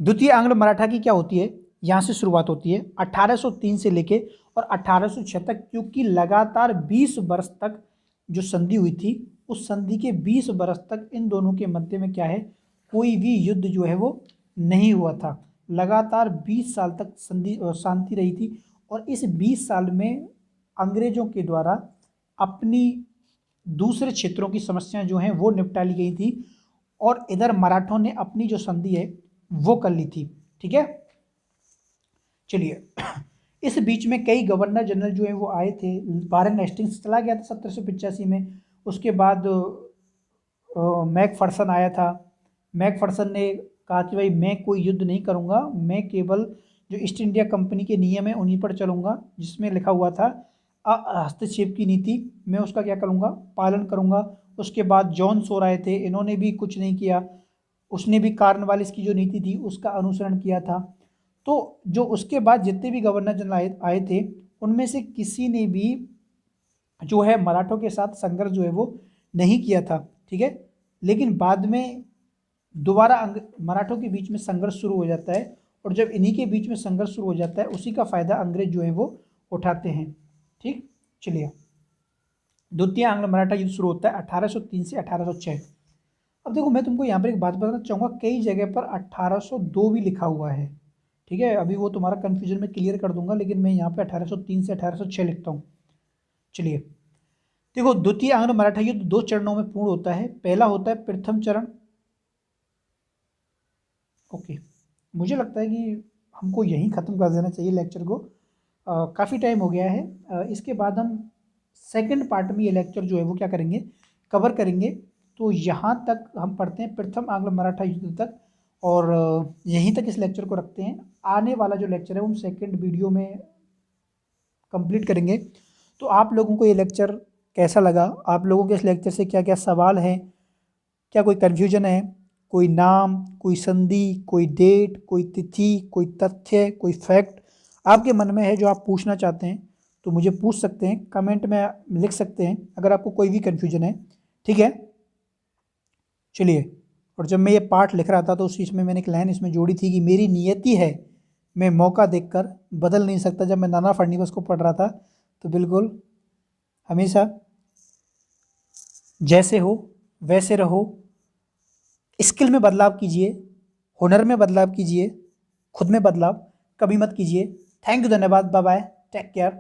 द्वितीय आंग्ल मराठा की क्या होती है, यहाँ से शुरुआत होती है 1803 से लेके और 1806 तक, क्योंकि लगातार 20 वर्ष तक जो संधि हुई थी, उस संधि के 20 वर्ष तक इन दोनों के मध्य में क्या है, कोई भी युद्ध जो है वो नहीं हुआ था। लगातार 20 साल तक संधि शांति रही थी और इस 20 साल में अंग्रेजों के द्वारा अपनी दूसरे क्षेत्रों की समस्याएं जो हैं वो निपटा ली गई थी और इधर मराठों ने अपनी जो संधि है वो कर ली थी। ठीक है, चलिए इस बीच में कई गवर्नर जनरल जो है वो आए थे। वारेन हेस्टिंग्स चला गया था 1785 में, उसके बाद मैकफर्सन आया था। मैकफर्सन ने कहा कि भाई मैं कोई युद्ध नहीं करूंगा, मैं केवल जो ईस्ट इंडिया कंपनी के नियम है उन्हीं पर चलूंगा, जिसमें लिखा हुआ था हस्तक्षेप की नीति, मैं उसका क्या करूंगा, पालन करूंगा। उसके बाद जॉन सोर आए थे, इन्होंने भी कुछ नहीं किया, उसने भी कार्नवालिस की जो नीति थी उसका अनुसरण किया था। तो जो उसके बाद जितने भी गवर्नर जनरल आए थे उनमें से किसी ने भी जो है मराठों के साथ संघर्ष जो है वो नहीं किया था। ठीक है, लेकिन बाद में दोबारा मराठों के बीच में संघर्ष शुरू हो जाता है और जब इन्हीं के बीच में संघर्ष शुरू हो जाता है उसी का फायदा अंग्रेज जो है वो उठाते हैं। ठीक, चलिए द्वितीय आंग्ल मराठा युद्ध शुरू होता है 1803 से 1806। अब देखो मैं तुमको यहाँ पर एक बात बताना चाहूँगा, कई जगह पर 1802 भी लिखा हुआ है, ठीक है, अभी वो तुम्हारा कन्फ्यूजन में क्लियर कर दूंगा, लेकिन मैं यहाँ पे 1803 से 1806 लिखता हूँ। चलिए देखो, द्वितीय आंग्ल मराठा युद्ध 2 चरणों में पूर्ण होता है। पहला होता है प्रथम चरण। ओके, मुझे लगता है कि हमको यहीं ख़त्म कर देना चाहिए लेक्चर को, काफ़ी टाइम हो गया है। इसके बाद हम सेकंड पार्ट में ये लेक्चर जो है वो क्या करेंगे, कवर करेंगे। तो यहाँ तक हम पढ़ते हैं प्रथम आंग्ल मराठा युद्ध तक, और यहीं तक इस लेक्चर को रखते हैं। आने वाला जो लेक्चर है वो हम सेकंड वीडियो में कंप्लीट करेंगे। तो आप लोगों को ये लेक्चर कैसा लगा, आप लोगों के इस लेक्चर से क्या क्या सवाल हैं, क्या कोई कन्फ्यूजन है, कोई नाम, कोई संधि, कोई डेट, कोई तिथि, कोई तथ्य, कोई फैक्ट आपके मन में है जो आप पूछना चाहते हैं, तो मुझे पूछ सकते हैं, कमेंट में लिख सकते हैं अगर आपको कोई भी कन्फ्यूजन है। ठीक है, चलिए। और जब मैं ये पाठ लिख रहा था तो उस चीज़ में मैंने एक लाइन इसमें जोड़ी थी कि मेरी नियति है, मैं मौका देखकर बदल नहीं सकता। जब मैं नाना फडणवीस को पढ़ रहा था तो बिल्कुल हमेशा जैसे हो वैसे रहो, स्किल में बदलाव कीजिए, हुनर में बदलाव कीजिए, खुद में बदलाव कभी मत कीजिए। थैंक यू, धन्यवाद, बाय बाय, टेक केयर।